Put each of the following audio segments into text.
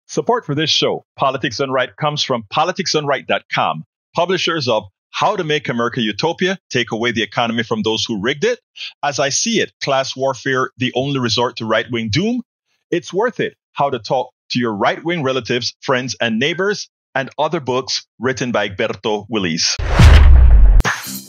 Support for this show, Politics Done Right, comes from politicsdoneright.com, publishers of How to Make America Utopia, Take Away the Economy from Those Who Rigged It, As I See It, Class Warfare, The Only Resort to Right-Wing Doom, It's Worth It, How to Talk to Your Right-Wing Relatives, Friends, and Neighbors, and other books written by Egberto, Willies.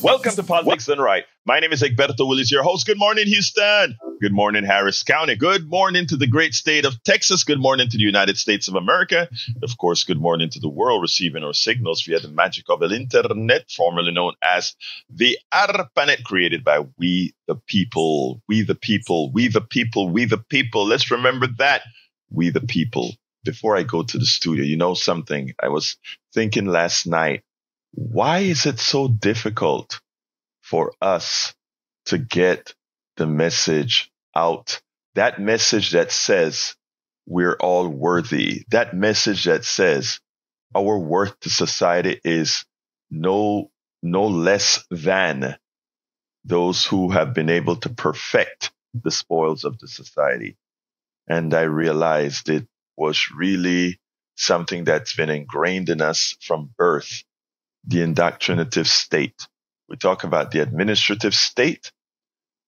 Welcome to Politics Done Right. My name is Egberto, Willies, your host. Good morning, Houston. Good morning, Harris County. Good morning to the great state of Texas. Good morning to the United States of America. Of course, good morning to the world receiving our signals via the magic of the internet, formerly known as the ARPANET, created by we the people. We the people. We the people. We the people. Let's remember that. We the people. Before I go to the studio, you know something? I was thinking last night, why is it so difficult for us to get the message out? That message that says we're all worthy. That message that says our worth to society is no less than those who have been able to perfect the spoils of the society. And I realized it was really something that's been ingrained in us from birth. The indoctrinative state. We talk about the administrative state.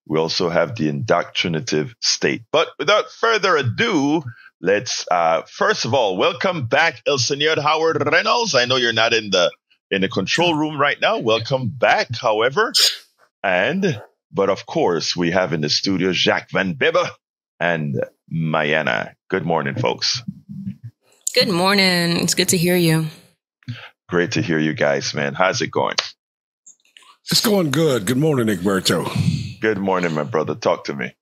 We also have the indoctrinative state. But without further ado, let's first of all welcome back El Señor Howard Reynolds. I know you're not in the control room right now. Welcome back, however. But of course, we have in the studio Jacques Van Bibbe and Mayana. Good morning, folks. Good morning. It's good to hear you. Great to hear you guys, man. How's it going? It's going good. Good morning, Egberto. Good morning, my brother. Talk to me.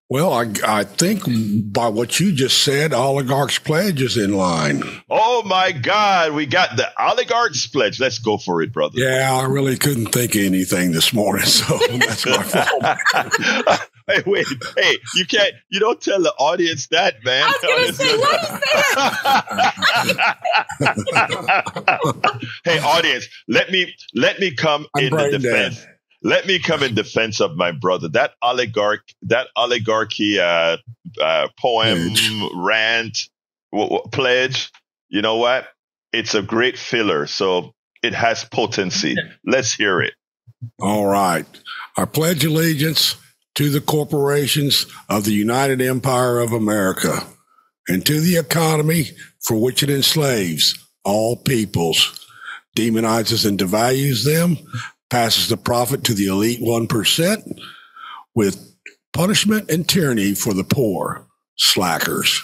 Well, I think by what you just said, Oligarch's Pledge is in line. Oh, my God. We got the Oligarch's Pledge. Let's go for it, brother. Yeah, I really couldn't think of anything this morning, so that's my fault. Hey, wait. Hey, you don't tell the audience that, man. I was going to say, what is Hey, audience, let me come in the defense. Let me come in defense of my brother. That oligarchy poem, rant, pledge, you know what? It's a great filler, so it has potency. Let's hear it. All right. I pledge allegiance to the corporations of the United Empire of America and to the economy for which it enslaves all peoples, demonizes and devalues them, passes the profit to the elite 1% with punishment and tyranny for the poor. Slackers.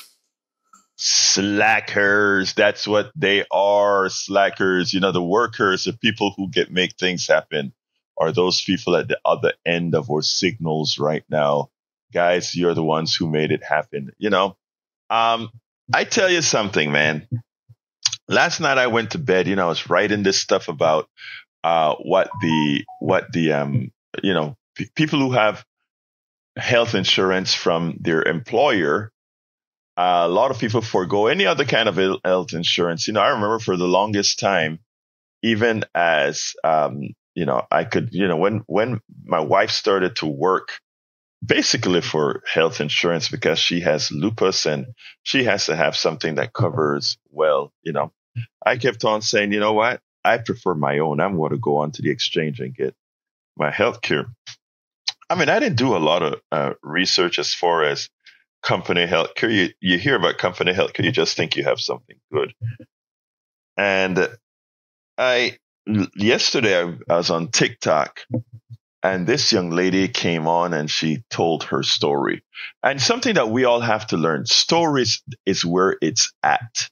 Slackers. That's what they are. Slackers. You know, the workers, the people who make things happen are those people at the other end of our signals right now. Guys, you're the ones who made it happen. You know, I tell you something, man. Last night I went to bed, I was writing this stuff about what the people who have health insurance from their employer, a lot of people forego any other kind of health insurance. I remember for the longest time, even as, I could, when my wife started to work basically for health insurance because she has lupus and she has to have something that covers well, I kept on saying, you know what? I prefer my own. I'm going to go onto the exchange and get my health care. I mean, I didn't do a lot of research as far as company health care. You hear about company health care, you just think you have something good. And yesterday I was on TikTok and this young lady came on and she told her story. And something that we all have to learn, stories is where it's at.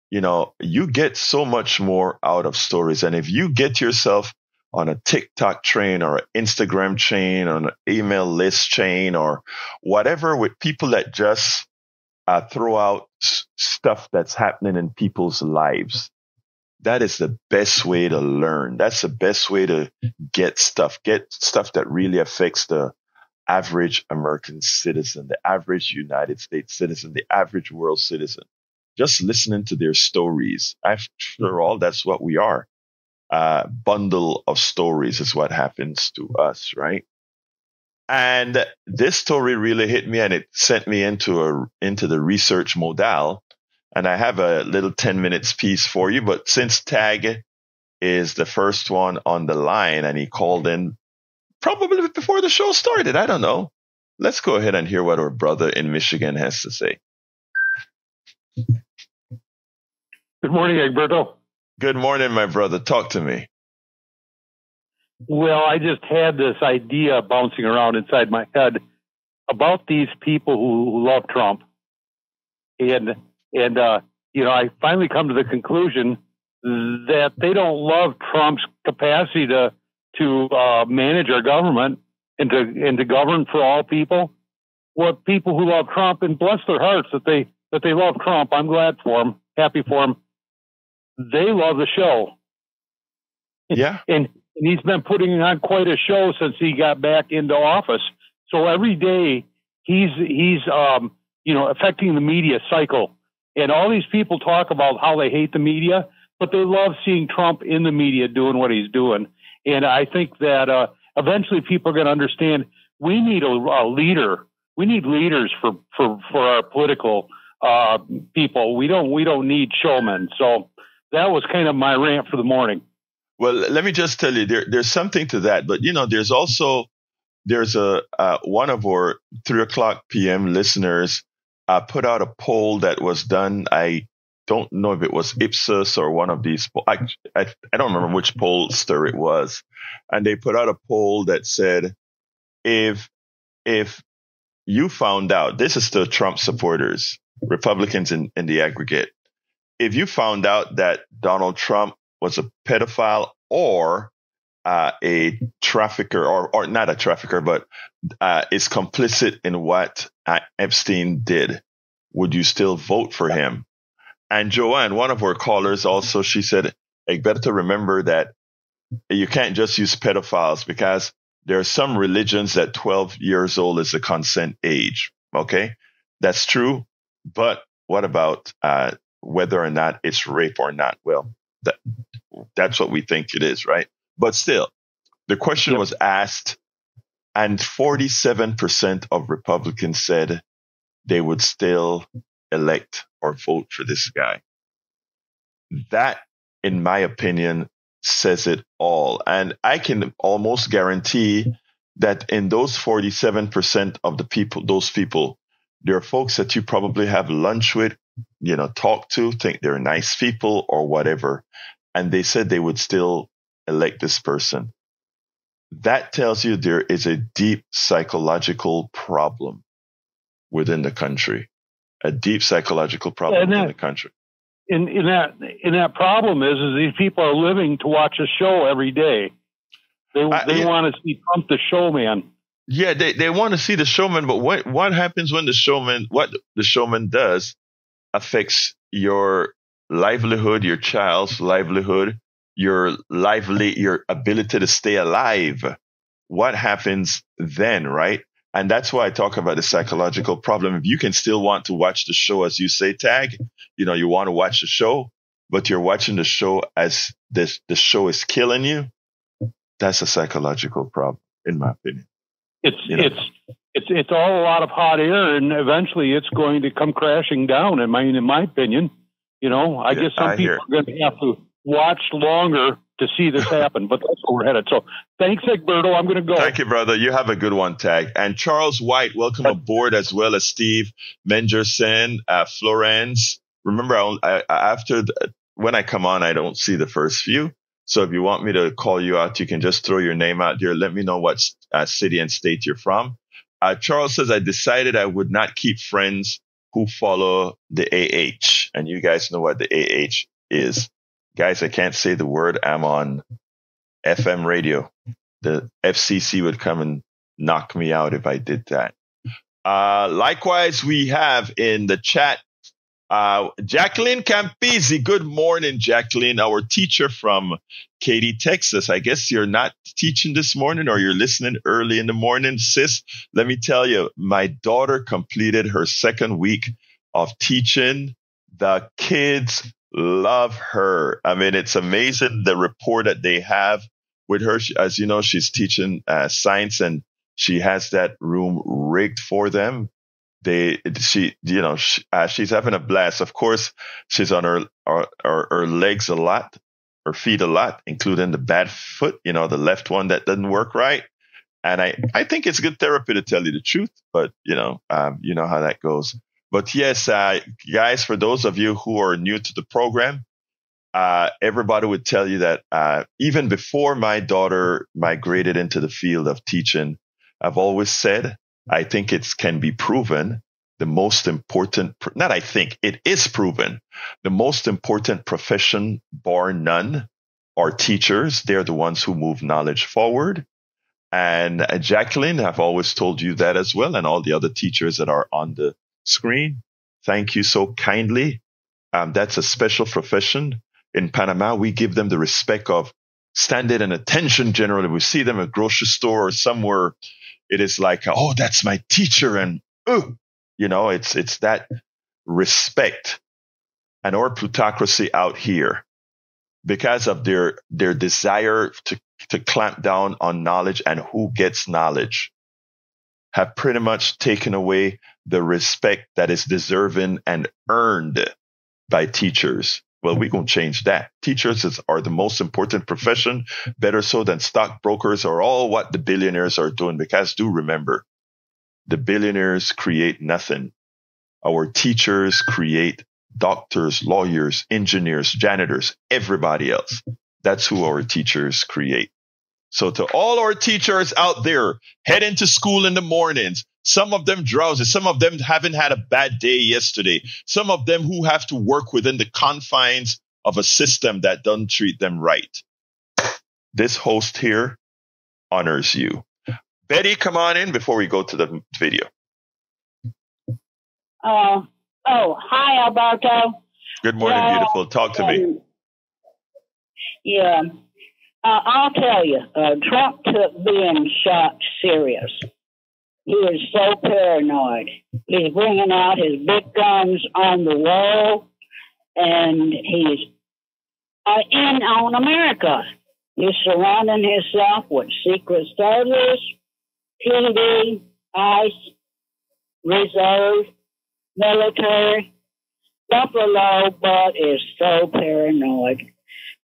You get so much more out of stories. And if you get yourself on a TikTok train or an Instagram chain or an email list chain or whatever with people that just throw out stuff that's happening in people's lives, that is the best way to learn. That's the best way to get stuff that really affects the average American citizen, the average United States citizen, the average world citizen. Just listening to their stories. After all, that's what we are. Bundle of stories is what happens to us, right? And this story really hit me and it sent me into the research modal. And I have a little 10 minutes piece for you. But since Tag is the first one on the line and he called in probably before the show started, I don't know. Let's go ahead and hear what our brother in Michigan has to say. Good morning, Egberto. Good morning, my brother. Talk to me. Well, I just had this idea bouncing around inside my head about these people who love Trump. And I finally come to the conclusion that they don't love Trump's capacity to manage our government and to govern for all people. What people who love Trump, and bless their hearts that they love Trump, I'm glad for them, happy for them. They love the show. Yeah. And he's been putting on quite a show since he got back into office. So every day he's affecting the media cycle. And all these people talk about how they hate the media, but they love seeing Trump in the media doing what he's doing. And I think that eventually people are going to understand we need a leader. We need leaders for our political people. We don't need showmen. So that was kind of my rant for the morning. Well, let me just tell you, there's something to that. But, there's one of our 3:00 p.m. listeners put out a poll that was done. I don't know if it was Ipsos or one of these. I don't remember which pollster it was. And they put out a poll that said, if you found out, this is to Trump supporters, Republicans in the aggregate, if you found out that Donald Trump was a pedophile or a trafficker, or not a trafficker, but is complicit in what Epstein did, would you still vote for him? And Joanne, one of our callers, also, she said, Egberto, remember that you can't just use pedophiles because there are some religions that 12 years old is the consent age. Okay, that's true. But what about whether or not it's rape or not? Well, that's what we think it is, right? But still, the question was asked, and 47% of Republicans said they would still elect or vote for this guy. That, in my opinion, says it all. And I can almost guarantee that in those 47% of those people, there are folks that you probably have lunch with, talk to, think they're nice people or whatever. And they said they would still elect this person. That tells you there is a deep psychological problem within the country. A deep psychological problem within the country. And that problem is these people are living to watch a show every day. They want to see Trump the showman. Yeah, they want to see the showman, but what happens when what the showman does affects your livelihood, your child's livelihood, your ability to stay alive? What happens then, right? And that's why I talk about the psychological problem. If you can still want to watch the show, as you say, Tag, you want to watch the show, but you're watching the show as the show is killing you. That's a psychological problem, in my opinion. It's all a lot of hot air, and eventually it's going to come crashing down. In my opinion, I guess some people are going to have to watch longer to see this happen, but that's where we're headed. So thanks, Egberto. I'm going to go. Thank you, brother. You have a good one, Tag. And Charles White, welcome aboard, as well as Steve Mengersen, Florence. Remember, when I come on, I don't see the first few. So if you want me to call you out, you can just throw your name out there. Let me know what city and state you're from. Charles says, I decided I would not keep friends who follow the AH. And you guys know what the AH is. Guys, I can't say the word. I'm on FM radio. The FCC would come and knock me out if I did that. Likewise, we have in the chat, Jacqueline Campisi. Good morning, Jacqueline, our teacher from Katy, Texas. I guess you're not teaching this morning, or you're listening early in the morning, sis. Let me tell you, my daughter completed her second week of teaching. The kids love her. I mean, it's amazing the rapport that they have with her. As you know, she's teaching science, and she has that room rigged for them. she's having a blast. Of course, she's on her legs a lot, her feet a lot, including the bad foot, the left one that doesn't work right. And I think it's good therapy, to tell you the truth, but you know how that goes. But yes, guys, for those of you who are new to the program, everybody would tell you that even before my daughter migrated into the field of teaching, I've always said, I think it can be proven the most important, not I think, it is proven the most important profession, bar none, are teachers. They're the ones who move knowledge forward. And Jacqueline, I've always told you that as well, and all the other teachers that are on the screen. Thank you so kindly. That's a special profession. In Panama, we give them the respect of standing and attention generally. We see them at a grocery store or somewhere. It is like, oh, that's my teacher. And, it's that respect. And our plutocracy out here, because of their desire to clamp down on knowledge and who gets knowledge, have pretty much taken away the respect that is deserving and earned by teachers. Well, we're going to change that. Teachers are the most important profession, better so than stockbrokers or all what the billionaires are doing. Because do remember, the billionaires create nothing. Our teachers create doctors, lawyers, engineers, janitors, everybody else. That's who our teachers create. So to all our teachers out there, heading to school in the mornings, some of them drowsy, some of them haven't had a bad day yesterday, some of them who have to work within the confines of a system that doesn't treat them right. This host here honors you. Betty, come on in before we go to the video. Hi, Alberto. Good morning, beautiful. Talk to me. Yeah. I'll tell you, Trump took being shot serious. He is so paranoid. He's bringing out his big guns on the wall, and he's in on America. He's surrounding himself with Secret Service, PD, ICE, Reserve, military. Buffalo Butt is so paranoid.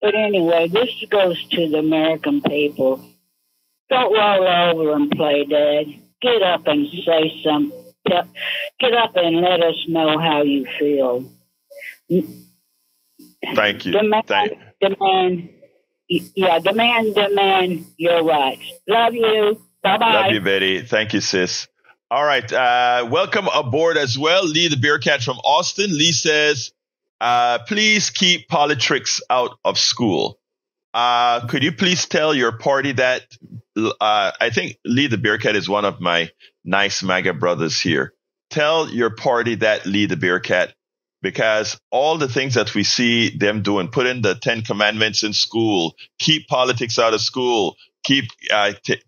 But anyway, this goes to the American people. Don't roll over and play dead. Get up and say something. Get up and let us know how you feel. Thank you. Demand your rights. Love you. Bye-bye. Love you, Betty. Thank you, sis. All right. Welcome aboard as well. Lee, the beer cat from Austin. Lee says, please keep politics out of school. Could you please tell your party that, I think Lee the Bearcat is one of my nice MAGA brothers here. Tell your party that, Lee the Bearcat, because all the things that we see them doing, put in the 10 commandments in school, keep politics out of school, keep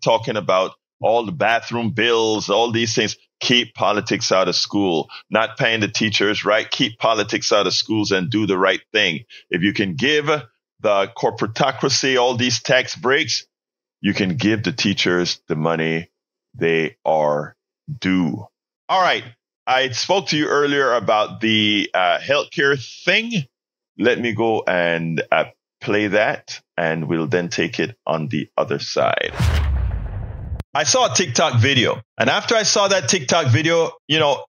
talking about all the bathroom bills, all these things. Keep politics out of school, not paying the teachers, right? Keep politics out of schools and do the right thing. If you can give the corporatocracy all these tax breaks, you can give the teachers the money they are due. All right. I spoke to you earlier about the healthcare thing. Let me go and play that, and we'll then take it on the other side. I saw a TikTok video, and after I saw that TikTok video,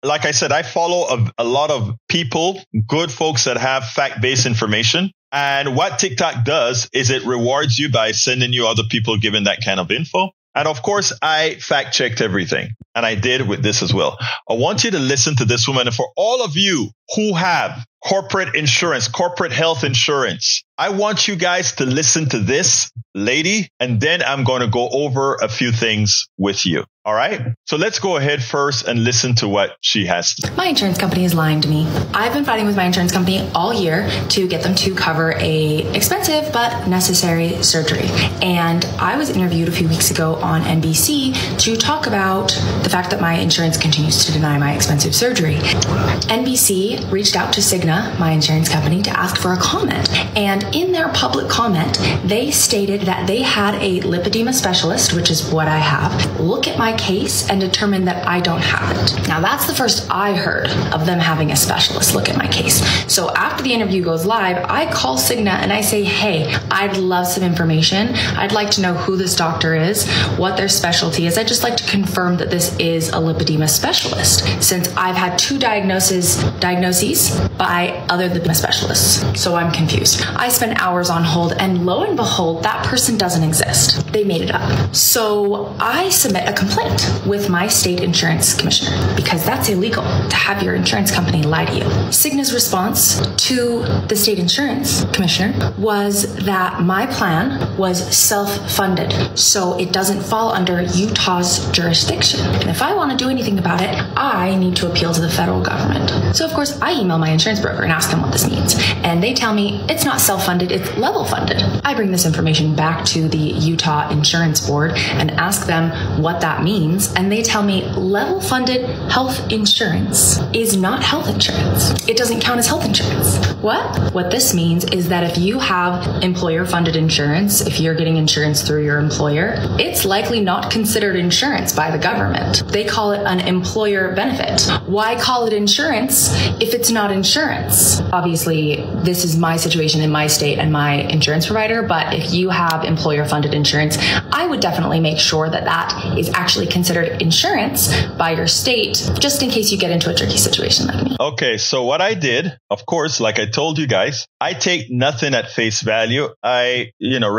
like I said, I follow a lot of people, good folks that have fact-based information. And what TikTok does is it rewards you by sending you other people giving that kind of info. And of course, I fact-checked everything, and I did with this as well. I want you to listen to this woman. And for all of you who have corporate insurance, corporate health insurance, I want you guys to listen to this lady, and then I'm going to go over a few things with you. All right. So let's go ahead first and listen to what she has to say. My insurance company is lying to me. I've been fighting with my insurance company all year to get them to cover a expensive but necessary surgery. And I was interviewed a few weeks ago on NBC to talk about the fact that my insurance continues to deny my expensive surgery. NBC reached out to Cigna Cigna, my insurance company, to ask for a comment. And in their public comment, they stated that they had a lipedema specialist, which is what I have, look at my case and determine that I don't have it. Now, that's the first I heard of them having a specialist look at my case. So after the interview goes live, I call Cigna and I say, hey, I'd love some information. I'd like to know who this doctor is, what their specialty is. I'd just like to confirm that this is a lipedema specialist, since I've had two diagnoses by other lipedema specialists. So I'm confused. I spent hours on hold, and lo and behold, that person doesn't exist. They made it up. So I submit a complaint with my state insurance commissioner, because that's illegal to have your insurance company lie to you. Cigna's response to the state insurance commissioner was that my plan was self-funded, so it doesn't fall under Utah's jurisdiction. And if I want to do anything about it, I need to appeal to the federal government. So of course, I email my insurance broker and ask them what this means. And they tell me it's not self-funded, it's level funded. I bring this information back to the Utah Insurance Board and ask them what that means. And they tell me level funded health insurance is not health insurance. It doesn't count as health insurance. What? What this means is that if you have employer funded insurance, if you're getting insurance through your employer, it's likely not considered insurance by the government. They call it an employer benefit. Why call it insurance if it's not insurance? Obviously, this is my situation in my state and my insurance provider, but if you have employer funded insurance, I would definitely make sure that that is actually considered insurance by your state, just in case you get into a tricky situation like me. Okay, so what I did, of course, like I told you guys, I take nothing at face value.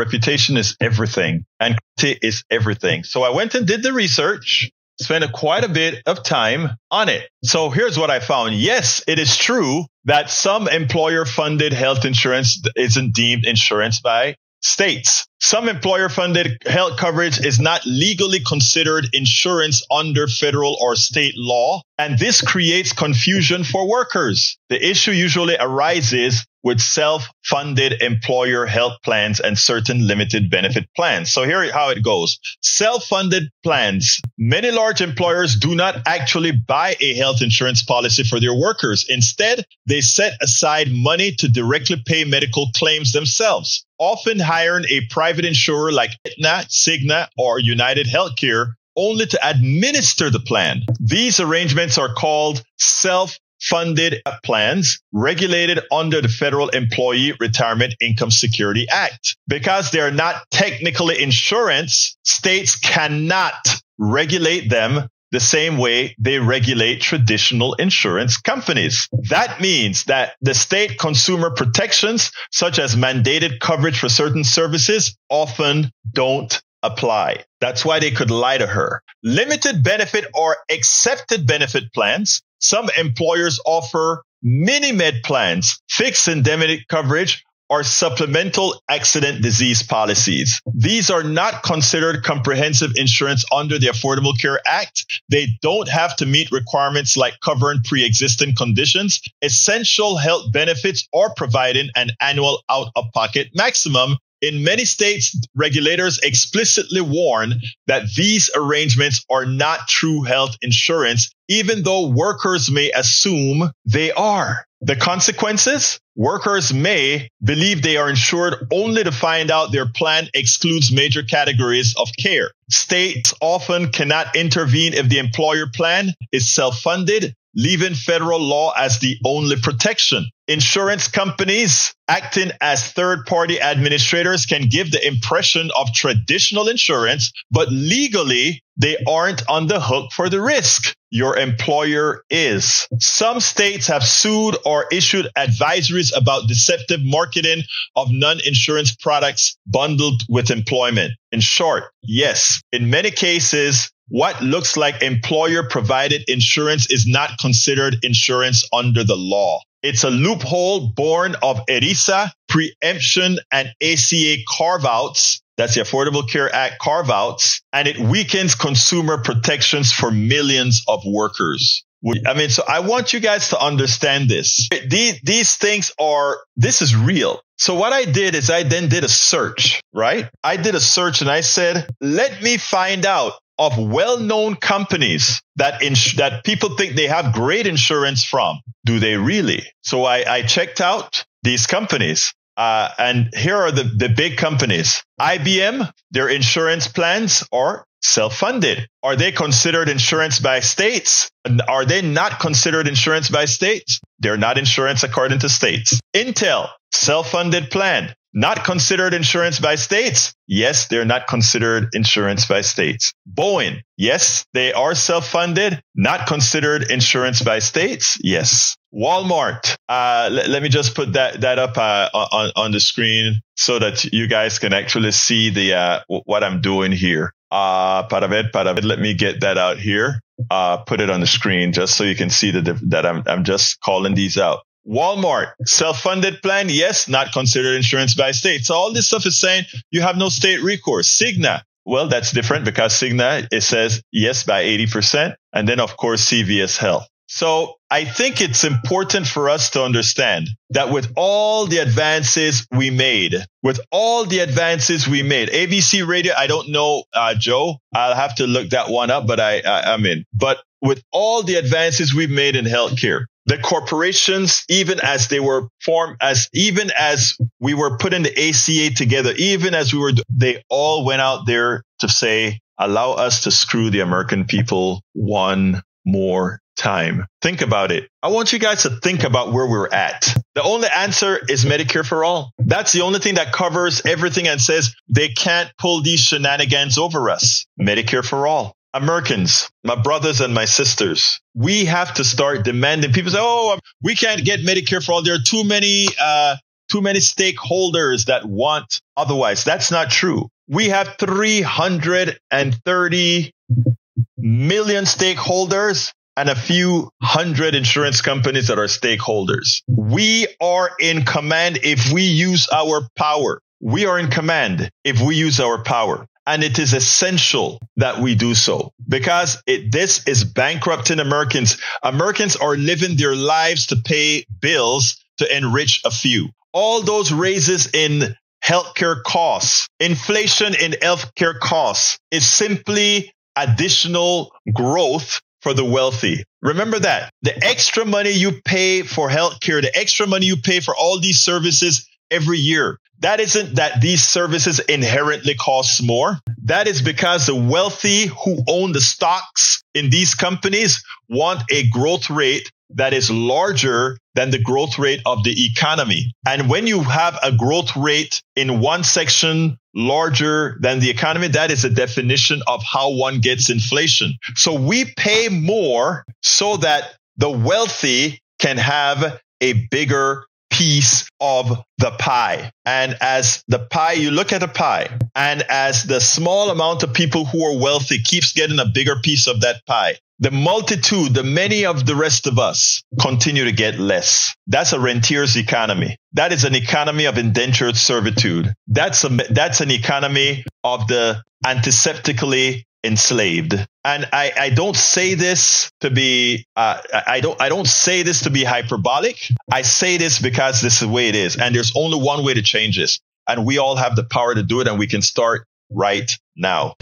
Reputation is everything and credibility is everything. So I went and did the research, spent quite a bit of time on it. So here's what I found. Yes, it is true that some employer-funded health insurance isn't deemed insurance by states. Some employer-funded health coverage is not legally considered insurance under federal or state law, and this creates confusion for workers. The issue usually arises with self-funded employer health plans and certain limited benefit plans. So here how it goes. Self-funded plans. Many large employers do not actually buy a health insurance policy for their workers. Instead, they set aside money to directly pay medical claims themselves, often hiring a private insurer like Aetna, Cigna, or United Healthcare only to administer the plan. These arrangements are called self-funded plans regulated under the Federal Employee Retirement Income Security Act. Because they are not technically insurance, states cannot regulate them the same way they regulate traditional insurance companies. That means that the state consumer protections, such as mandated coverage for certain services, often don't apply. That's why they could lie to her. Limited benefit or accepted benefit plans. Some employers offer mini-med plans, fixed indemnity coverage, or supplemental accident disease policies. These are not considered comprehensive insurance under the Affordable Care Act. They don't have to meet requirements like covering pre-existing conditions, essential health benefits, or providing an annual out-of-pocket maximum. In many states, regulators explicitly warn that these arrangements are not true health insurance, even though workers may assume they are. The consequences? Workers may believe they are insured only to find out their plan excludes major categories of care. States often cannot intervene if the employer plan is self-funded, leaving federal law as the only protection. Insurance companies acting as third-party administrators can give the impression of traditional insurance, but legally, they aren't on the hook for the risk. Your employer is. Some states have sued or issued advisories about deceptive marketing of non-insurance products bundled with employment. In short, yes, in many cases, what looks like employer-provided insurance is not considered insurance under the law. It's a loophole born of ERISA, preemption, and ACA carve-outs. That's the Affordable Care Act carve-outs. And it weakens consumer protections for millions of workers. So I want you guys to understand this. These things this is real. So what I did is I then did a search, right? I did a search and I said, let me find out of well-known companies that people think they have great insurance from. Do they really? So I checked out these companies. And here are the big companies. IBM, their insurance plans are self-funded. Are they considered insurance by states? Are they not considered insurance by states? They're not insurance according to states. Intel, self-funded plan. Not considered insurance by states? Yes, they're not considered insurance by states. Boeing, yes, they are self-funded, not considered insurance by states? Yes. Walmart, let me just put that up on the screen so that you guys can actually see what I'm doing here. Para ver, let me get that out here. Put it on the screen just so you can see that I'm just calling these out. Walmart, self-funded plan, yes, not considered insurance by state. So all this stuff is saying you have no state recourse. Cigna, well, that's different because Cigna, it says yes by 80%. And then, of course, CVS Health. So I think it's important for us to understand that with all the advances we made, ABC Radio, I don't know, Joe, I'll have to look that one up, but I'm in. But with all the advances we've made in healthcare, the corporations, even as they were formed, even as we were putting the ACA together, they all went out there to say, allow us to screw the American people one more time. Think about it. I want you guys to think about where we're at. The only answer is Medicare for all. That's the only thing that covers everything and says they can't pull these shenanigans over us. Medicare for all. Americans, my brothers and my sisters, we have to start demanding. People say, oh, we can't get Medicare for all. There are too many stakeholders that want otherwise. That's not true. We have 330 million stakeholders and a few hundred insurance companies that are stakeholders. We are in command if we use our power. We are in command if we use our power. And it is essential that we do so because this is bankrupting Americans. Americans are living their lives to pay bills to enrich a few. All those raises in healthcare costs, inflation in healthcare costs is simply additional growth for the wealthy. Remember that. The extra money you pay for healthcare, the extra money you pay for all these services every year, that isn't that these services inherently cost more. That is because the wealthy who own the stocks in these companies want a growth rate that is larger than the growth rate of the economy. And when you have a growth rate in one section larger than the economy, that is a definition of how one gets inflation. So we pay more so that the wealthy can have a bigger piece of the pie. And as the pie, you look at the pie, and as the small amount of people who are wealthy keeps getting a bigger piece of that pie, the multitude, the many of the rest of us continue to get less. That's a rentier's economy. That is an economy of indentured servitude. That's an economy of the antiseptically enslaved. And I don't say this to be I don't say this to be hyperbolic. I say this because this is the way it is. And there's only one way to change this. And we all have the power to do it, and we can start right now.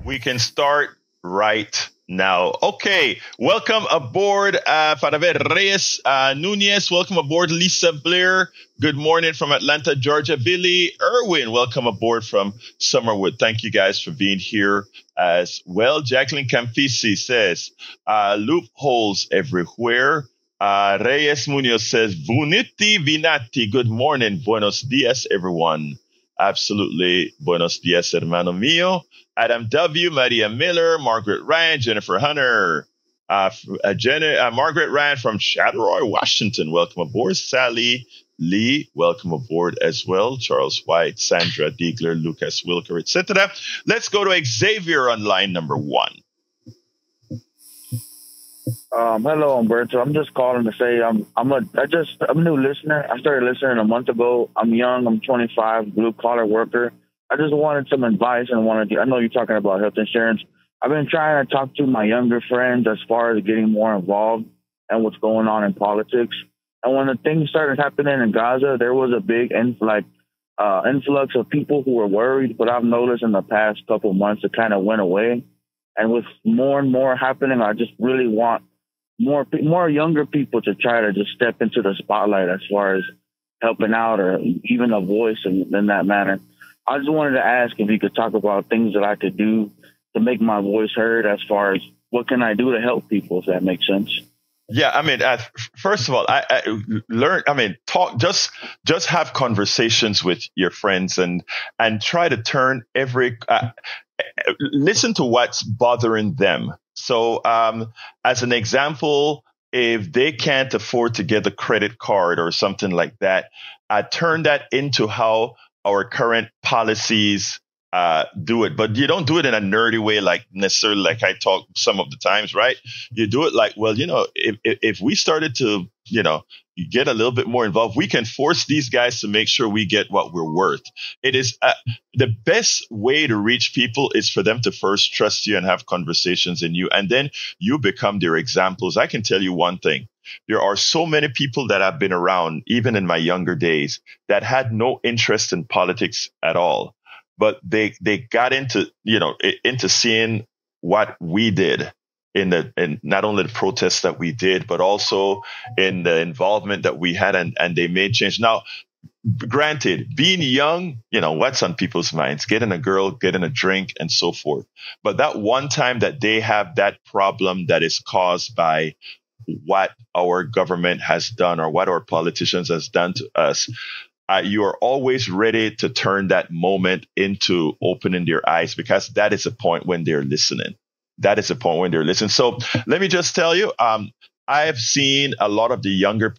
We can start right now. Okay, welcome aboard, para ver, Reyes Nunez. Welcome aboard, Lisa Blair. Good morning from Atlanta, Georgia. Billy Irwin, welcome aboard from Summerwood. Thank you guys for being here as well. Jacqueline Campisi says, loopholes everywhere. Reyes Munoz says, Vuniti Vinati. Good morning. Buenos dias, everyone. Absolutely. Buenos dias, hermano mío. Adam W., Maria Miller, Margaret Ryan, Jennifer Hunter, Margaret Ryan from Charleroi, Washington. Welcome aboard. Sally Lee, welcome aboard as well. Charles White, Sandra Diegler, Lucas Wilker, etc. Let's go to Xavier on line number 1. Hello, Egberto. I'm just calling to say I'm a new listener. I started listening a month ago. I'm young. I'm 25, blue collar worker. I just wanted some advice and I know you're talking about health insurance. I've been trying to talk to my younger friends as far as getting more involved and what's going on in politics. And when the things started happening in Gaza, there was a big influx of people who were worried, but I've noticed in the past couple of months it kind of went away. And with more and more happening, I just really want more younger people to try to just step into the spotlight as far as helping out or even a voice in that manner. I just wanted to ask if you could talk about things that I could do to make my voice heard as far as what can I do to help people, if that makes sense. Yeah, I mean, first of all, talk, just have conversations with your friends and try to turn listen to what's bothering them. So, as an example, if they can't afford to get a credit card or something like that, turn that into how our current policies do it. But you don't do it in a nerdy way, like necessarily like I talk some of the times, right? You do it like, well, if we started to, get a little bit more involved, we can force these guys to make sure we get what we're worth. It is the best way to reach people is for them to first trust you and have conversations in you. And then you become their examples. I can tell you one thing. There are so many people that have been around, even in my younger days, that had no interest in politics at all. But they got into seeing what we did in not only the protests that we did, but also in the involvement that we had, and they made change. Now, granted, being young, what's on people's minds? Getting a girl, getting a drink, and so forth. But that one time that they have that problem that is caused by what our government has done or what our politicians has done to us, you are always ready to turn that moment into opening their eyes, because that is a point when they're listening. So let me just tell you, I've seen a lot of the younger,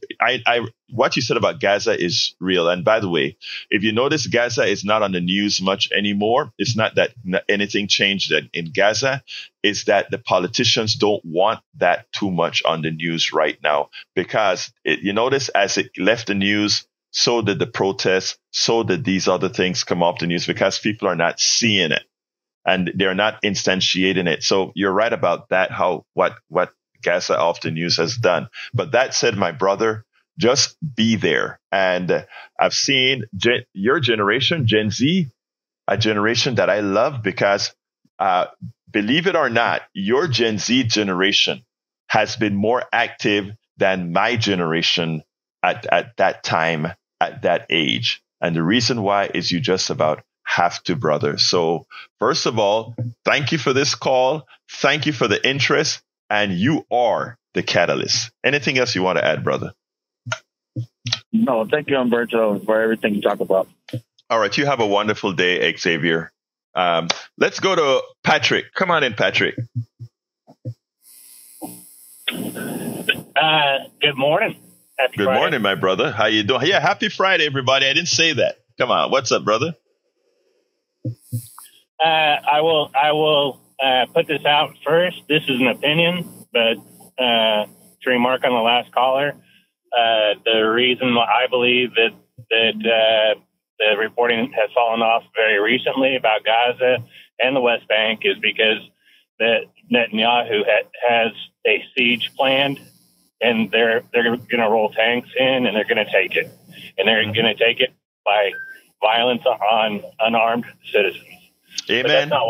what you said about Gaza is real. And by the way, if you notice, Gaza is not on the news much anymore. It's not that anything changed in Gaza. It's that the politicians don't want that too much on the news right now, because you notice as it left the news, so did the protests, so did these other things come off the news, because people are not seeing it and they're not instantiating it. So you're right about that, how what Gaza off the news has done. But that said, my brother, just be there. And I've seen your generation, Gen Z, a generation that I love, because believe it or not, your Gen Z generation has been more active than my generation at that time, at that age. And the reason why is you just about have to, brother. So first of all, thank you for this call. Thank you for the interest. And you are the catalyst. Anything else you want to add, brother? No, thank you, Egberto, for everything you talk about. All right. You have a wonderful day, Xavier. Let's go to Patrick. Come on in, Patrick. Good morning. Happy Good Friday. morning, my brother. How you doing? Yeah, happy Friday, everybody. I didn't say that. Come on. What's up, brother? I will put this out first. This is an opinion, but to remark on the last caller, the reason why I believe that the reporting has fallen off very recently about Gaza and the West Bank is because that Netanyahu has a siege planned, and they're going to roll tanks in, and they're going to take it, and they're going to take it by violence on unarmed citizens. Amen. That's not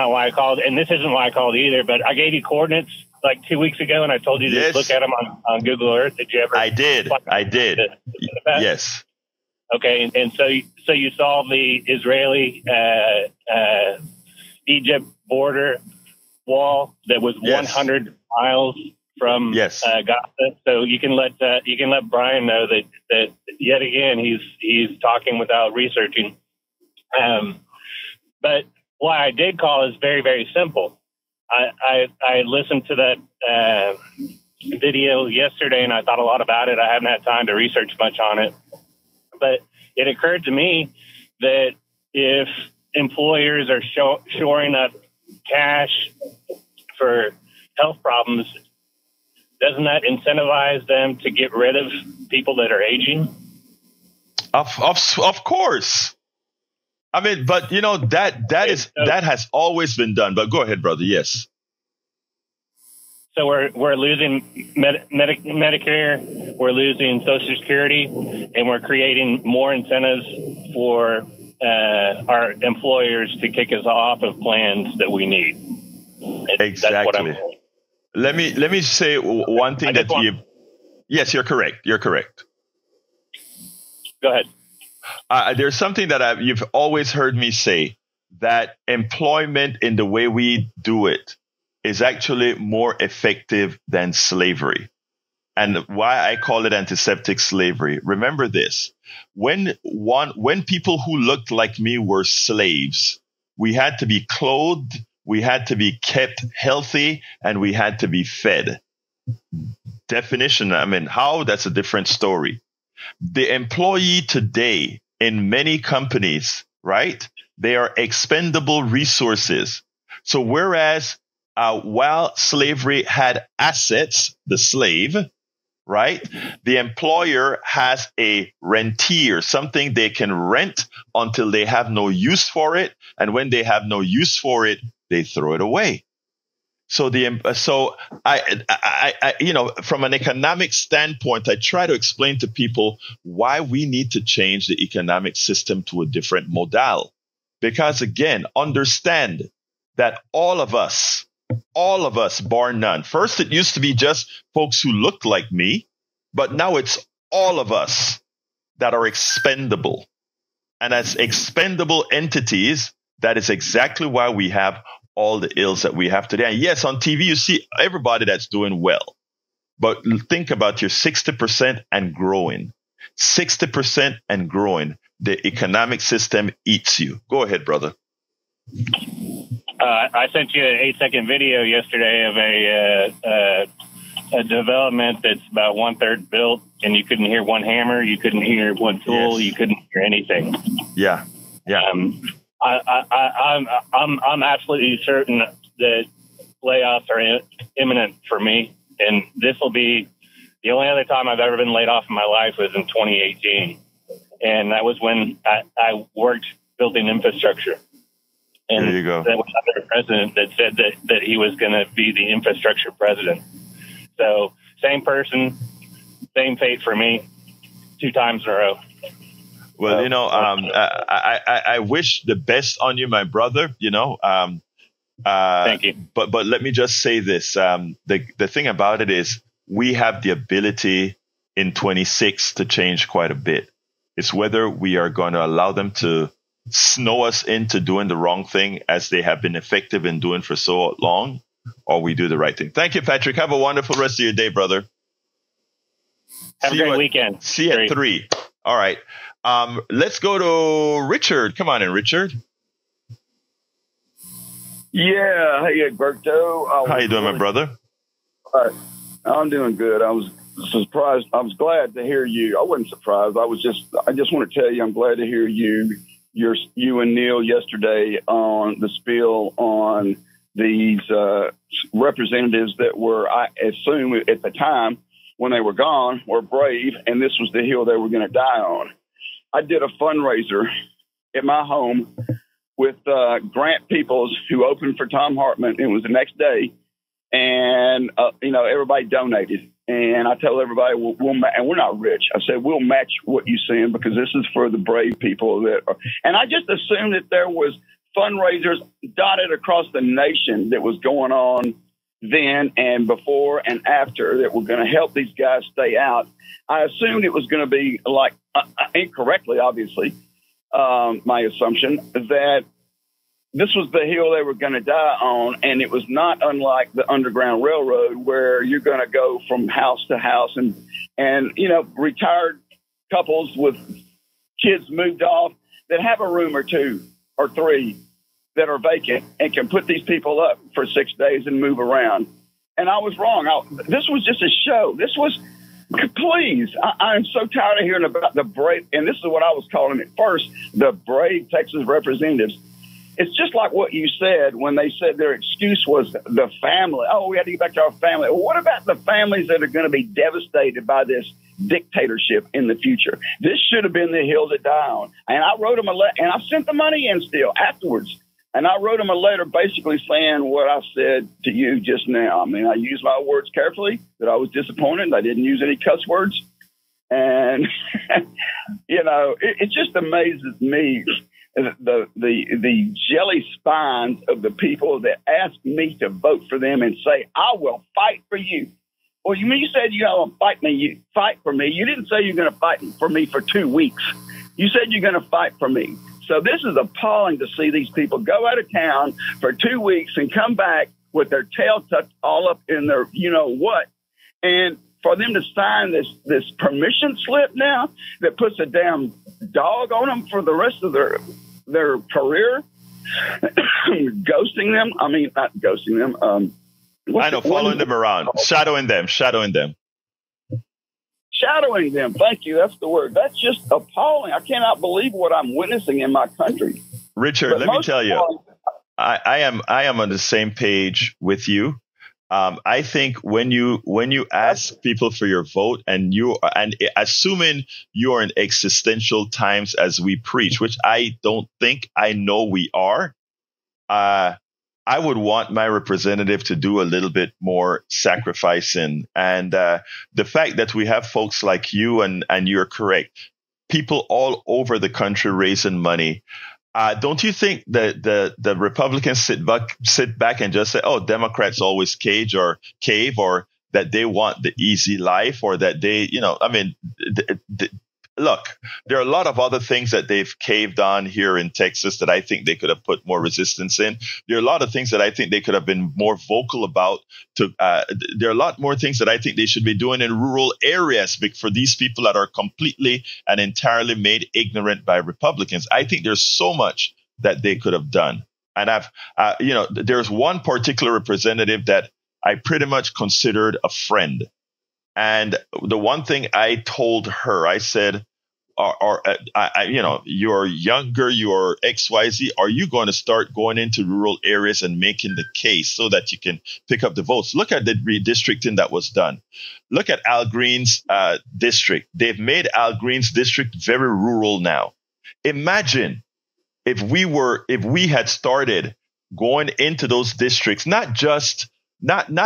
why I called, and this isn't why I called either. But I gave you coordinates like 2 weeks ago, and I told you to look at them on Google Earth. Did you ever? I did. Yes. Okay, and so you saw the Israeli Egypt border wall that was 100 miles from Gaza. So you can let Brian know that yet again he's talking without researching. But why I did call is very, very simple. I listened to that video yesterday, and I thought a lot about it. I haven't had time to research much on it, but it occurred to me that if employers are shoring up cash for health problems, doesn't that incentivize them to get rid of people that are aging? Of course. I mean, but that has always been done. But go ahead, brother. Yes. So we're losing Medicare, we're losing Social Security, and we're creating more incentives for our employers to kick us off of plans that we need. Exactly. That's what I'm saying. Let me say one thing that yes, you're correct. You're correct. Go ahead. There's something that you've always heard me say, that employment in the way we do it is actually more effective than slavery. And why I call it antiseptic slavery. Remember this. When people who looked like me were slaves, we had to be clothed, we had to be kept healthy, and we had to be fed. Definition, I mean, how? That's a different story. The employee today in many companies, right? They are expendable resources. So whereas while slavery had assets, the slave, right? The employer has a rentier, something they can rent until they have no use for it. And when they have no use for it, they throw it away. So I from an economic standpoint, I try to explain to people why we need to change the economic system to a different model. Because again, understand that all of us, bar none. First, it used to be just folks who looked like me, but now it's all of us that are expendable. And as expendable entities, that is exactly why we have all the ills that we have today. And yes, on TV, you see everybody that's doing well. But think about your 60% and growing. 60% and growing. The economic system eats you. Go ahead, brother. I sent you an 8-second video yesterday of a development that's about 1/3 built, and you couldn't hear one hammer, you couldn't hear one tool, yes. You couldn't hear anything. Yeah. I'm absolutely certain that layoffs are imminent for me, and this will be the only other time I've ever been laid off in my life was in 2018, and that was when I worked building infrastructure. And there you go. That was under a president that said that he was going to be the infrastructure president. So same person, same fate for me, 2 times in a row. Well, I wish the best on you, my brother. Thank you. But let me just say this: the thing about it is, we have the ability in 26 to change quite a bit. It's whether we are going to allow them to snow us into doing the wrong thing, as they have been effective in doing for so long, or we do the right thing. Thank you, Patrick. Have a wonderful rest of your day, brother. Have a great weekend. See you at 3. All right. Let's go to Richard. Come on in, Richard. Yeah. Hey, Egberto. How you doing, my brother? I'm doing good. I was surprised. I was glad to hear you. I wasn't surprised. I just want to tell you, I'm glad to hear you and Neil yesterday on the spiel on these representatives that were, I assume at the time when they were gone, were brave, and this was the hill they were going to die on. I did a fundraiser at my home with Grant Peoples, who opened for Tom Hartman. It was the next day, and everybody donated. And I tell everybody, and we're not rich. I said, we'll match what you send, because this is for the brave people that are. And I just assumed that there was fundraisers dotted across the nation that was going on then and before and after that were going to help these guys stay out. I assumed it was going to be like, incorrectly, obviously, my assumption, that this was the hill they were going to die on, and it was not unlike the Underground Railroad, where you're going to go from house to house, and retired couples with kids moved off that have a room or 2 or 3 that are vacant and can put these people up for 6 days and move around. And I was wrong. This was just a show. This was, please, I'm so tired of hearing about the brave, and this is what I was calling it first, the brave Texas representatives. It's just like what you said when they said their excuse was the family. Oh, we had to get back to our family. Well, what about the families that are going to be devastated by this dictatorship in the future? This should have been the hill to die on. And I wrote them a letter, and I sent the money in still afterwards. And I wrote him a letter basically saying what I said to you just now. I mean, I used my words carefully, that I was disappointed. I didn't use any cuss words. And, it just amazes me the jelly spines of the people that ask me to vote for them and say, I will fight for you. Well, you said you're going to fight for me. You didn't say you're going to fight for me for 2 weeks. You said you're going to fight for me. So this is appalling to see these people go out of town for 2 weeks and come back with their tail tucked all up in their, what. And for them to sign this permission slip now that puts a damn dog on them for the rest of their career, ghosting them. I mean, not ghosting them. I know, following them around, shadowing them. Shadowing them. Thank you. That's the word. That's just appalling. I cannot believe what I'm witnessing in my country. Richard, let me tell you, I am on the same page with you. I think when you ask people for your vote and assuming you're in existential times as we preach, which I don't think I know we are, I would want my representative to do a little bit more sacrificing. And the fact that we have folks like you, and you're correct, people all over the country raising money. Don't you think that the Republicans sit back and just say, oh, Democrats always cave, or that they want the easy life, or that they, look, there are a lot of other things that they've caved on here in Texas that I think they could have put more resistance in. There are a lot of things that I think they could have been more vocal about. There are a lot more things that I think they should be doing in rural areas for these people that are completely and entirely made ignorant by Republicans. I think there's so much that they could have done. And there's one particular representative that I pretty much considered a friend. And the one thing I told her, I said, you're younger, you're XYZ. Are you going to start going into rural areas and making the case so that you can pick up the votes? Look at the redistricting that was done. Look at Al Green's district. They've made Al Green's district very rural now. Imagine if we had started going into those districts, not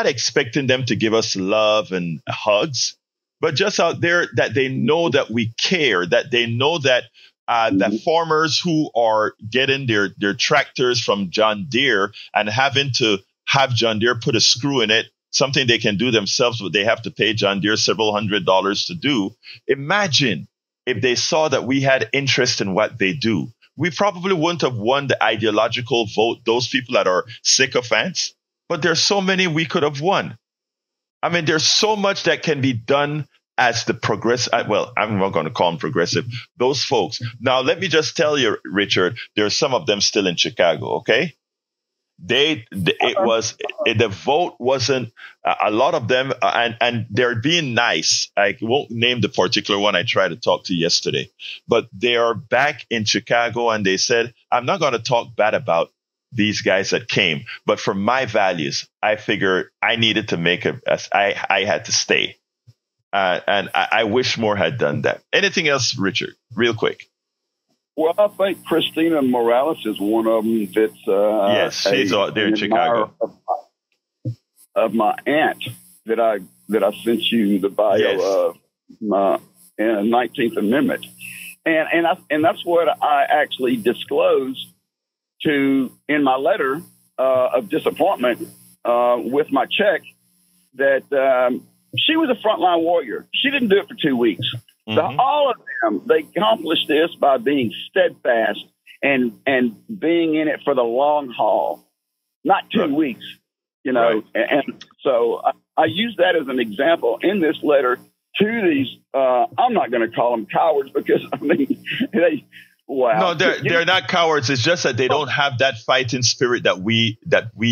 expecting them to give us love and hugs, but just out there that they know that we care, that they know that that farmers who are getting their tractors from John Deere and having to have John Deere put a screw in it, something they can do themselves, but they have to pay John Deere several $100s to do. Imagine if they saw that we had interest in what they do. We probably wouldn't have won the ideological vote, those people that are sycophants. But there's so many we could have won. I mean, there's so much that can be done as the progressive. Well, I'm not going to call them progressive. Those folks. Now, let me just tell you, Richard, there's some of them still in Chicago. OK, the vote wasn't a lot of them. And they're being nice. I won't name the particular one I tried to talk to yesterday, but they are back in Chicago. And they said, I'm not going to talk bad about these guys that came, but for my values, I figured I needed to I had to stay. And I wish more had done that. Anything else, Richard, real quick? Well, I think Christina Morales is one of them. That's yes, she's out there in Chicago. Of my aunt that I sent you the bio of my 19th Amendment, and that's what I actually disclosed to in my letter of disappointment with my check that she was a frontline warrior. She didn't do it for 2 weeks. Mm-hmm. So all of them, they accomplished this by being steadfast and being in it for the long haul, not 2 weeks, Right. And so I use that as an example in this letter to these. I'm not going to call them cowards because they. Wow. No, they're not cowards. It's just that they don't have that fighting spirit that we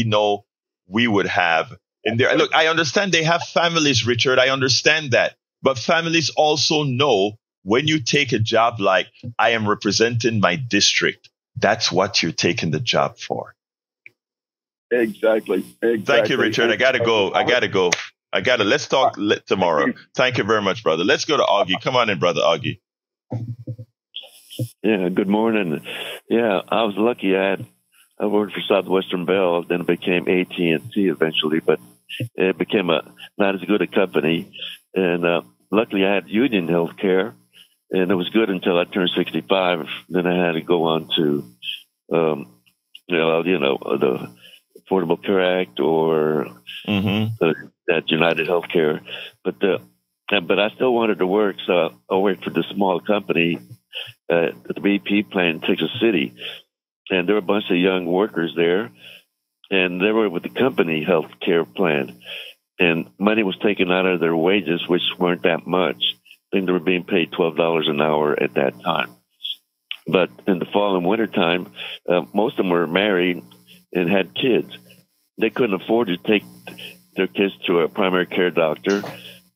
know we would have in there. Look, I understand they have families, Richard. I understand that. But families also know when you take a job like I am representing my district, that's what you're taking the job for. Exactly. Thank you, Richard. I got to go. Let's talk tomorrow. Thank you very much, brother. Let's go to Augie. Come on in, brother Augie. Yeah, good morning. Yeah, I was lucky. I I worked for Southwestern Bell, then it became AT&T eventually, but it became not as good a company. And luckily, I had union health care, and it was good until I turned 65. Then I had to go on to, the Affordable Care Act or that United Healthcare. But I still wanted to work, so I worked for this small company at the BP plant in Texas City. And there were a bunch of young workers there, and they were with the company health care plan. And money was taken out of their wages, which weren't that much. I think they were being paid $12 an hour at that time. But in the fall and winter time, most of them were married and had kids. They couldn't afford to take their kids to a primary care doctor.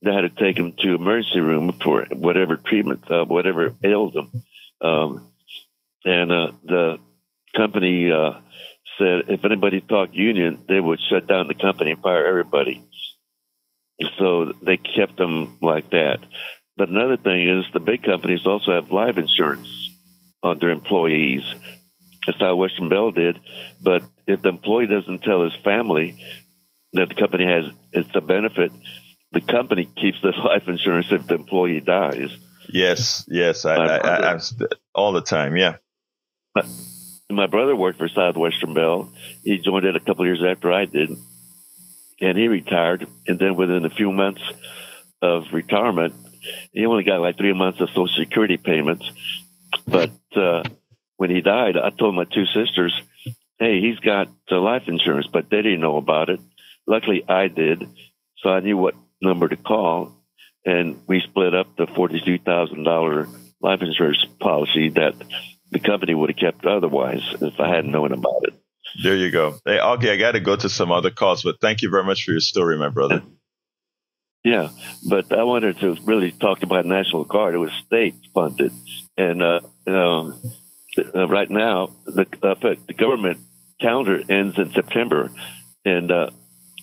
They had to take them to emergency room for whatever treatment, whatever ailed them. The company said if anybody talked union, they would shut down the company and fire everybody. So they kept them like that. But another thing is the big companies also have life insurance on their employees. That's how Southwestern Bell did. But if the employee doesn't tell his family that the company has it's a benefit, the company keeps the life insurance if the employee dies. Yes, I all the time, yeah. My brother worked for Southwestern Bell. He joined it a couple of years after I did, and he retired. And then within a few months of retirement, he only got like 3 months of Social Security payments. But when he died, I told my two sisters, hey, he's got life insurance, but they didn't know about it. Luckily, I did, so I knew what number to call, and we split up the $42,000 life insurance policy that the company would have kept otherwise if I hadn't known about it. There you go. Hey, Augie, I got to go to some other calls, but thank you very much for your story, my brother. Yeah, but I wanted to really talk about National Guard. It was state funded, and right now the government calendar ends in September, and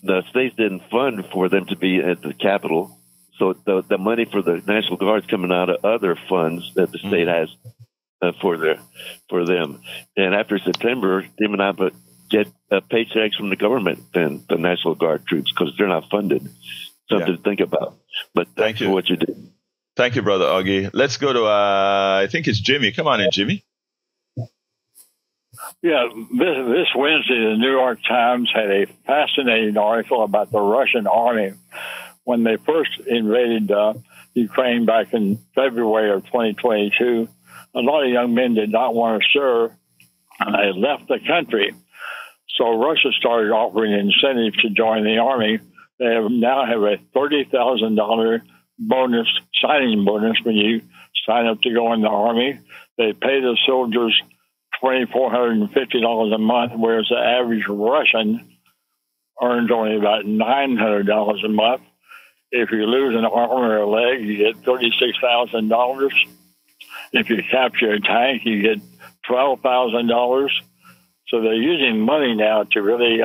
the states didn't fund for them to be at the Capitol, so the money for the National Guard is coming out of other funds that the state has for them. And after September, them and I get paychecks from the government and the National Guard troops because they're not funded. Something to think about. But thank you for what you did. Thank you, Brother Augie. Let's go to, I think it's Jimmy. Come on in, Jimmy. Yeah, this Wednesday, the New York Times had a fascinating article about the Russian army. When they first invaded Ukraine back in February of 2022, a lot of young men did not want to serve, and they left the country. So Russia started offering incentives to join the army. They now have a $30,000 bonus, signing bonus when you sign up to go in the army. They pay the soldiers $2,450 a month, whereas the average Russian earns only about $900 a month. If you lose an arm or a leg, you get $36,000. If you capture a tank, you get $12,000. So they're using money now to really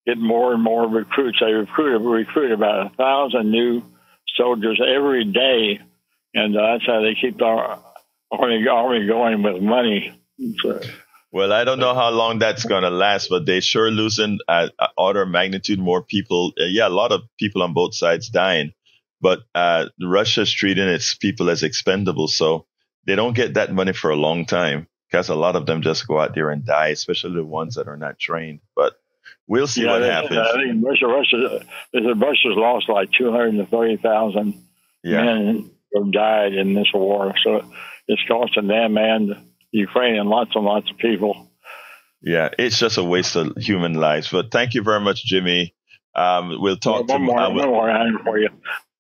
get more and more recruits. They recruit about 1,000 new soldiers every day, and that's how they keep the army going with money. So, well, I don't know how long that's going to last, but they sure losing order of magnitude more people. A lot of people on both sides dying, but Russia's treating its people as expendable, so they don't get that money for a long time because a lot of them just go out there and die, especially the ones that are not trained. But we'll see what happens. I think Russia's lost like 230,000 men have died in this war, so it's costing them and Ukraine and lots of people. Yeah, it's just a waste of human lives. But thank you very much, Jimmy. We'll talk one more item for you.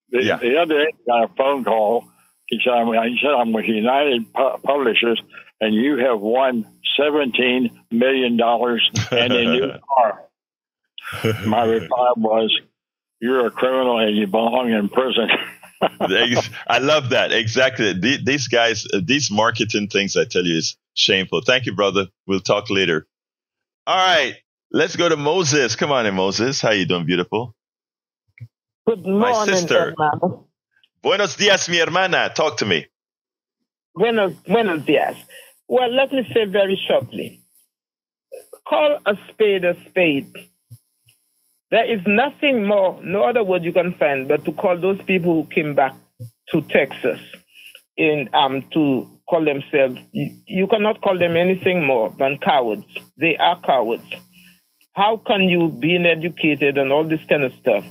The other day, I got a phone call. He said, I'm with United Publishers, and you have won $17 million and a new car. My reply was, you're a criminal and you belong in prison. I love that. Exactly. These guys, these marketing things, I tell you, is shameful. Thank you, brother. We'll talk later. All right. Let's go to Moses. Come on in, Moses. How you doing, beautiful? Good morning, my sister. Hermano. Buenos dias, mi hermana. Talk to me. Buenos dias. Well, let me say very shortly. call a spade a spade. There is nothing more, no other word you can find, but to call those people who came back to Texas to call themselves, you cannot call them anything more than cowards. They are cowards. How can you, being educated and all this kind of stuff,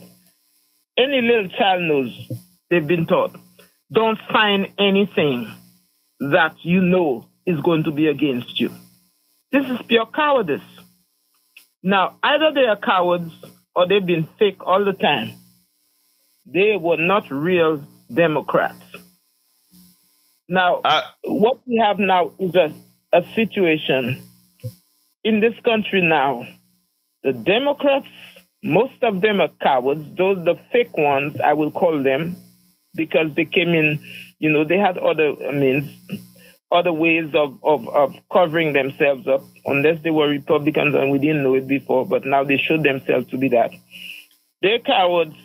any little child knows, they've been taught, don't find anything that you know is going to be against you. This is pure cowardice. Now, either they are cowards or they've been fake all the time. They were not real Democrats. Now, what we have now is a situation in this country now. The Democrats, most of them are cowards. Those, the fake ones, I will call them, because they came in, they had other means, other ways of covering themselves up, unless they were Republicans and we didn't know it before, but now they showed themselves to be that. They're cowards,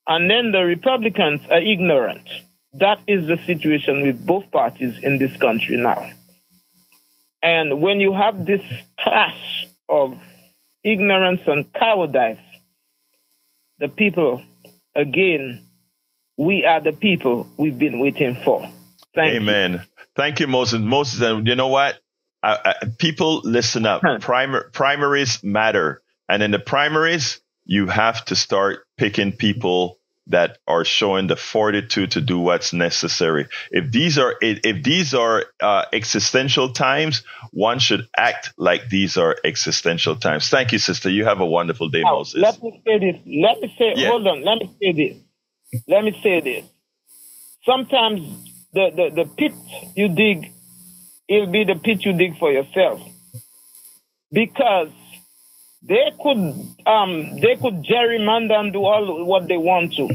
and then the Republicans are ignorant. That is the situation with both parties in this country now. And when you have this clash of ignorance and cowardice, the people, again, we are the people we've been waiting for. Amen. You. Thank you, Moses. Moses, and you know what? People, listen up. Primaries matter. And in the primaries, you have to start picking people that are showing the fortitude to do what's necessary. If these are existential times, one should act like these are existential times. Thank you, sister. You have a wonderful day, Moses. Let me say this. Hold on. Let me say this. Sometimes the pit you dig, it'll be the pit you dig for yourself. Because they could gerrymander and do all what they want to.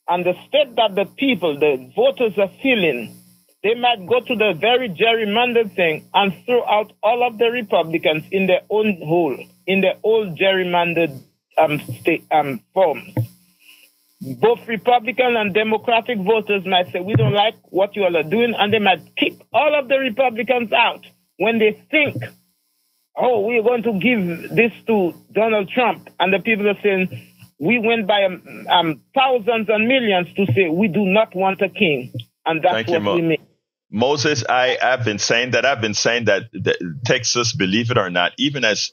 And the state that the people, the voters are feeling, they might go to the very gerrymandered thing and throw out all of the Republicans in their own hole, in their old gerrymandered forms. Both Republican and Democratic voters might say, we don't like what you all are doing, and they might kick all of the Republicans out when they think, oh, we're going to give this to Donald Trump. And the people are saying, we went by thousands and millions to say, we do not want a king. And that's what we mean. Moses, I've been saying that Texas, believe it or not, even as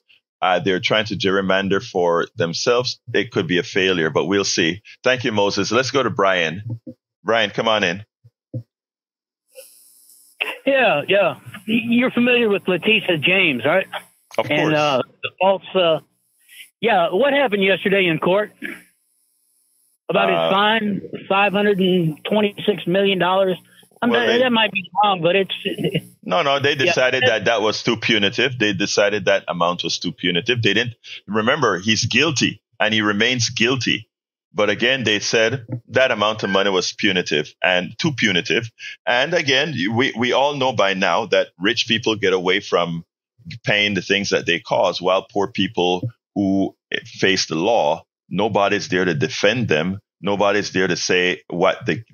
they're trying to gerrymander for themselves, it could be a failure, but we'll see. Thank you, Moses. Let's go to Brian. Brian, come on in. Yeah. You're familiar with Letitia James, right? Of course. And the false, what happened yesterday in court about his fine, $526 million? That might be wrong, but it's... No, they decided that was too punitive. They decided that amount was too punitive. They didn't... Remember, he's guilty, and he remains guilty. But again, they said that amount of money was punitive and too punitive. And again, we all know by now that rich people get away from paying the things that they cause, while poor people who face the law, nobody's there to defend them. Nobody's there to say what the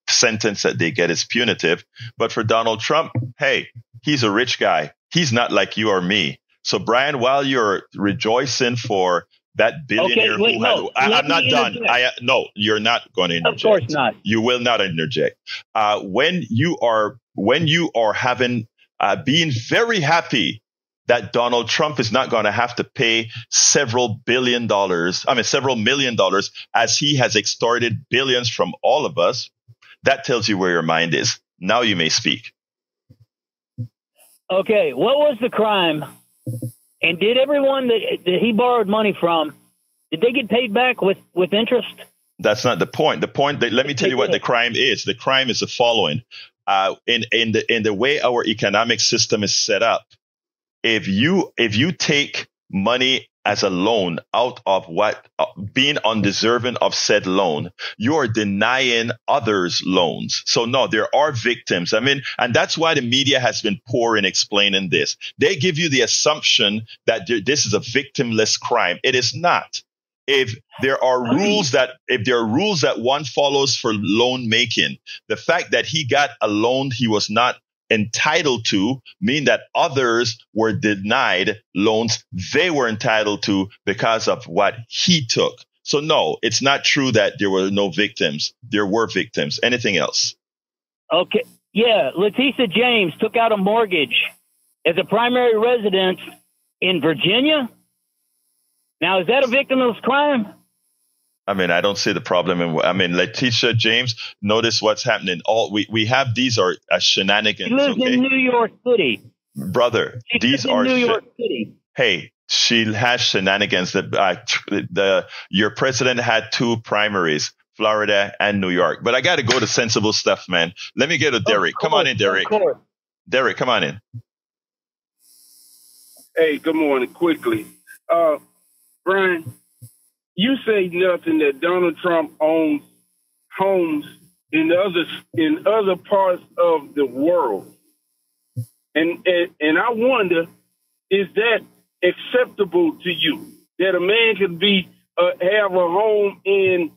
sentence that they get is punitive. But for Donald Trump, hey, he's a rich guy. He's not like you or me. So, Brian, while you're rejoicing for that billionaire I'm not done. No, you're not going to interject. Of course not. You will not interject. When you are having being very happy that Donald Trump is not going to have to pay several million dollars as he has extorted billions from all of us, that tells you where your mind is. Now you may speak. Okay, what was the crime? And did everyone that he borrowed money from, did they get paid back with interest? That's not the point. The point that, let me tell you what the crime is. The crime is the following. In the way our economic system is set up, if you take money as a loan out of what being undeserving of said loan, you are denying others loans. So no, there are victims. I mean, and that's why the media has been poor in explaining this. They give you the assumption that this is a victimless crime. It is not. If there are rules that one follows for loan making, the fact that he got a loan he was not entitled to mean that others were denied loans they were entitled to because of what he took. So no, it's not true that there were no victims. There were victims. Anything else? Okay. Yeah. Letitia James took out a mortgage as a primary residence in Virginia. Now, is that a victimless crime? I mean, I don't see the problem. Letitia James, notice what's happening. We have these are shenanigans. She lives in New York City. Brother, these are New York City. Hey, she has shenanigans. Your president had 2 primaries, Florida and New York. But I got to go to sensible stuff, man. Let me get to Derek. Come on in, Derek. Derek, come on in. Hey, good morning. Quickly, Brian, you say nothing that Donald Trump owns homes in other parts of the world, and I wonder, is that acceptable to you that a man could have a home in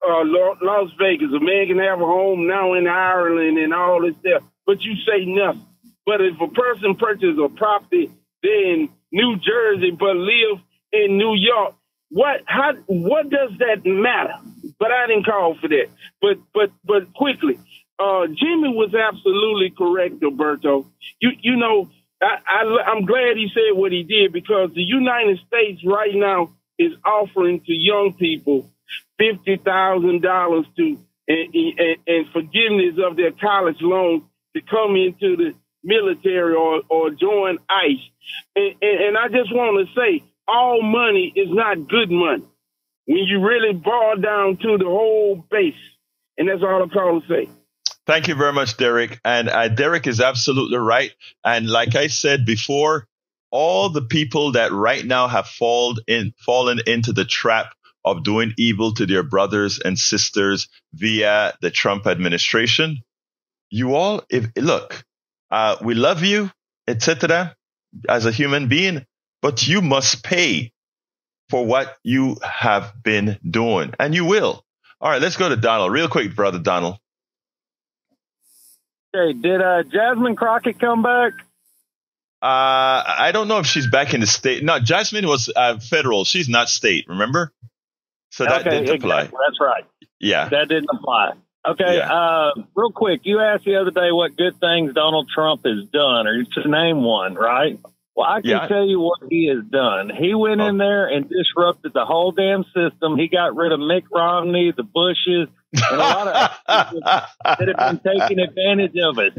Las Vegas, a man can have a home now in Ireland and all this stuff, but you say nothing. But if a person purchases a property in New Jersey but live in New York, what does that matter? But I didn't call for that. But quickly, Jimmy was absolutely correct, Egberto. You know, I'm glad he said what he did, because the United States right now is offering to young people $50,000 and forgiveness of their college loans to come into the military or join ICE. And I just want to say, all money is not good money when you really boil down to the whole base. And that's all I'm calling to say. Thank you very much, Derek. And Derek is absolutely right. And like I said before, all the people that right now have fallen into the trap of doing evil to their brothers and sisters via the Trump administration, you all, we love you, etc., as a human being, but you must pay for what you have been doing, and you will. All right, let's go to Donald real quick, brother Donald. Hey, did Jasmine Crockett come back? I don't know if she's back in the state. No, Jasmine was federal. She's not state, remember? So that didn't apply. Exactly. That's right. Yeah. That didn't apply. Okay, Yeah. Real quick, you asked the other day what good things Donald Trump has done, or to name one, right? Well, I can tell you what he has done. He went in there and disrupted the whole damn system. He got rid of Mitt Romney, the Bushes, and a lot of people that have been taking advantage of it.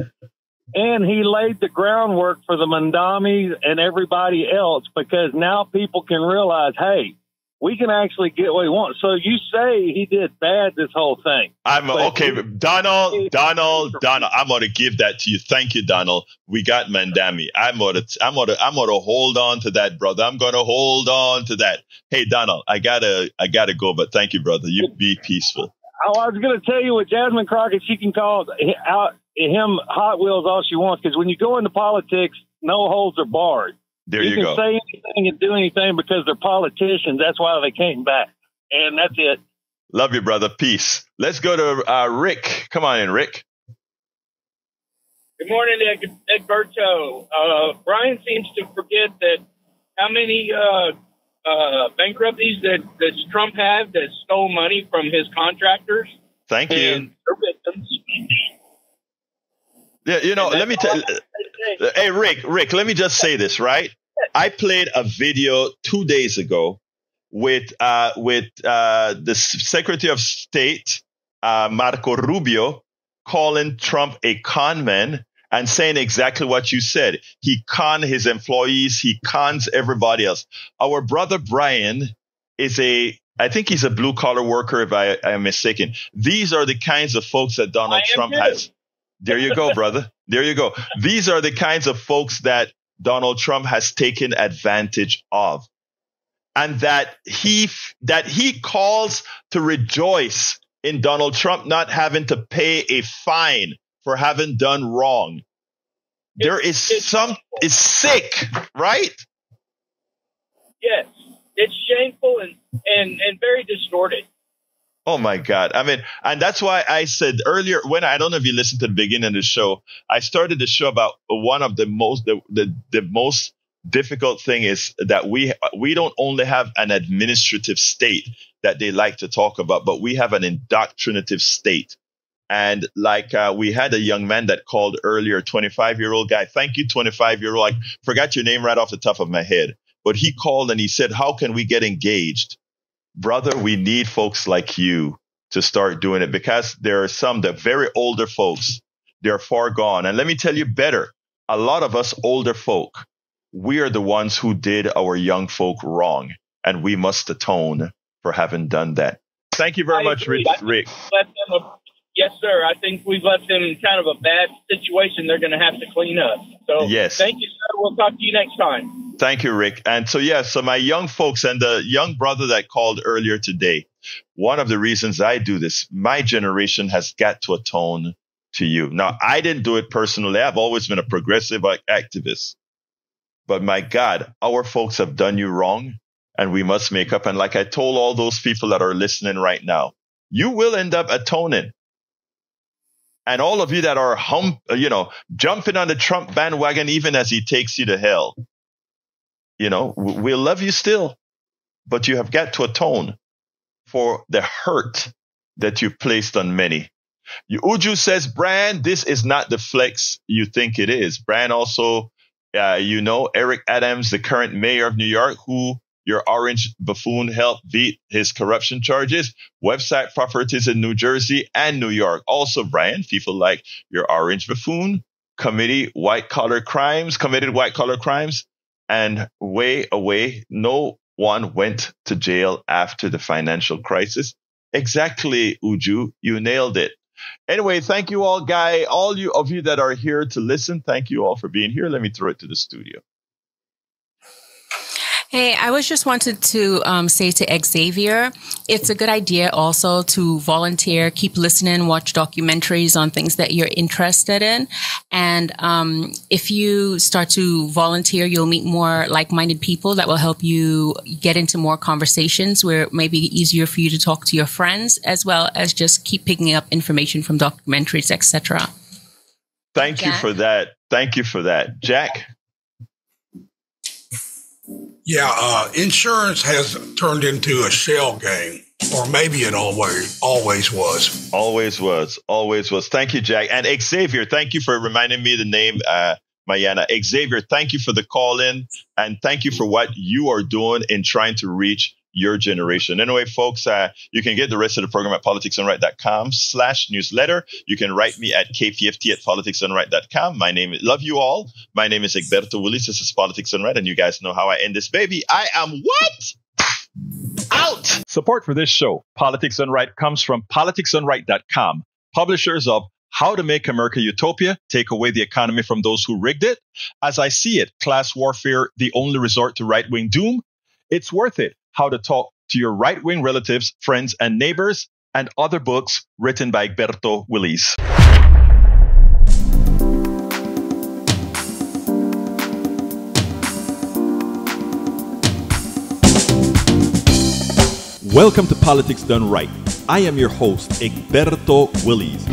And he laid the groundwork for the Mandamis and everybody else, because now people can realize, hey, we can actually get what we want. So you say he did bad this whole thing. Donald, I'm going to give that to you. Thank you, Donald. We got Mandami. I'm going to hold on to that, brother. I'm going to hold on to that. Hey, Donald, I gotta go, but thank you, brother. You be peaceful. Oh, I was going to tell you with Jasmine Crockett, she can call out him Hot Wheels all she wants, because when you go into politics, no holds are barred. There you can go. say anything and do anything because they're politicians. That's why they came back. And that's it. Love you, brother. Peace. Let's go to Rick. Come on in, Rick. Good morning, Egberto. Brian seems to forget that how many bankruptcies that Trump had that stole money from his contractors. Thank you. And their victims. Yeah, let me tell. Hey, Rick, let me just say this, right? I played a video 2 days ago with the Secretary of State, Marco Rubio, calling Trump a con man and saying exactly what you said. He conned his employees. He cons everybody else. Our brother Brian I think he's a blue collar worker, if I am mistaken. These are the kinds of folks that Donald Trump has. There you go, brother. There you go. These are the kinds of folks that Donald Trump has taken advantage of, and that he calls to rejoice in Donald Trump not having to pay a fine for having done wrong. It's sick, right? Yes, it's shameful and very distorted. Oh my God. I mean, and that's why I said earlier, I don't know if you listened to the beginning of the show, I started the show about one of the most difficult thing is that we don't only have an administrative state that they like to talk about, but we have an indoctrinative state. And like we had a young man that called earlier, 25-year-old guy. Thank you, 25-year-old. I forgot your name right off the top of my head. But he called and he said, how can we get engaged? Brother, we need folks like you to start doing it, because there are some that very older folks, they're far gone. And let me tell you better, a lot of us older folk, we are the ones who did our young folk wrong, and we must atone for having done that. Thank you very much, Rick. Yes, sir. I think we've left them in kind of a bad situation they're going to have to clean up. So yes. Thank you, sir. We'll talk to you next time. Thank you, Rick. And so, so my young folks and the young brother that called earlier today, one of the reasons I do this, my generation has got to atone to you. Now, I didn't do it personally. I've always been a progressive activist. But my God, our folks have done you wrong, and we must make up. And like I told all those people that are listening right now, you will end up atoning. And all of you that are jumping on the Trump bandwagon, even as he takes you to hell, we'll love you still, but you have got to atone for the hurt that you placed on many. Uju says, Brian, this is not the flex you think it is. Brian also, Eric Adams, the current mayor of New York, who your orange buffoon helped beat his corruption charges, website properties in New Jersey and New York. Also, Brian, people like your orange buffoon, committed white-collar crimes, and way away, no one went to jail after the financial crisis. Exactly, Uju, you nailed it. Anyway, thank you all, all of you that are here to listen. Thank you all for being here. Let me throw it to the studio. Hey, I was just wanted to say to Xavier, it's a good idea also to volunteer, keep listening, watch documentaries on things that you're interested in. And if you start to volunteer, you'll meet more like-minded people that will help you get into more conversations where it may be easier for you to talk to your friends, as well as just keep picking up information from documentaries, etc. Thank you for that. Thank you for that. Jack? Yeah, insurance has turned into a shell game, or maybe it always was. Always was. Thank you, Jack. And Xavier, thank you for reminding me the name, Mayana. Xavier, thank you for the call in, and thank you for what you are doing in trying to reach your generation. Anyway, folks, you can get the rest of the program at politicsdoneright.com/newsletter. You can write me at kpft@politicsdoneright.com. Love you all. My name is Egberto Willies. This is Politics Done Right, and you guys know how I end this baby. I am what? Out! Support for this show, Politics Done Right, comes from politicsdoneright.com, publishers of How to Make America Utopia, Take Away the Economy from Those Who Rigged It, As I See It, Class Warfare, The Only Resort to Right-Wing Doom, It's Worth It, How to Talk to Your Right-Wing Relatives, Friends, and Neighbors, and other books written by Egberto Willies. Welcome to Politics Done Right. I am your host, Egberto Willies.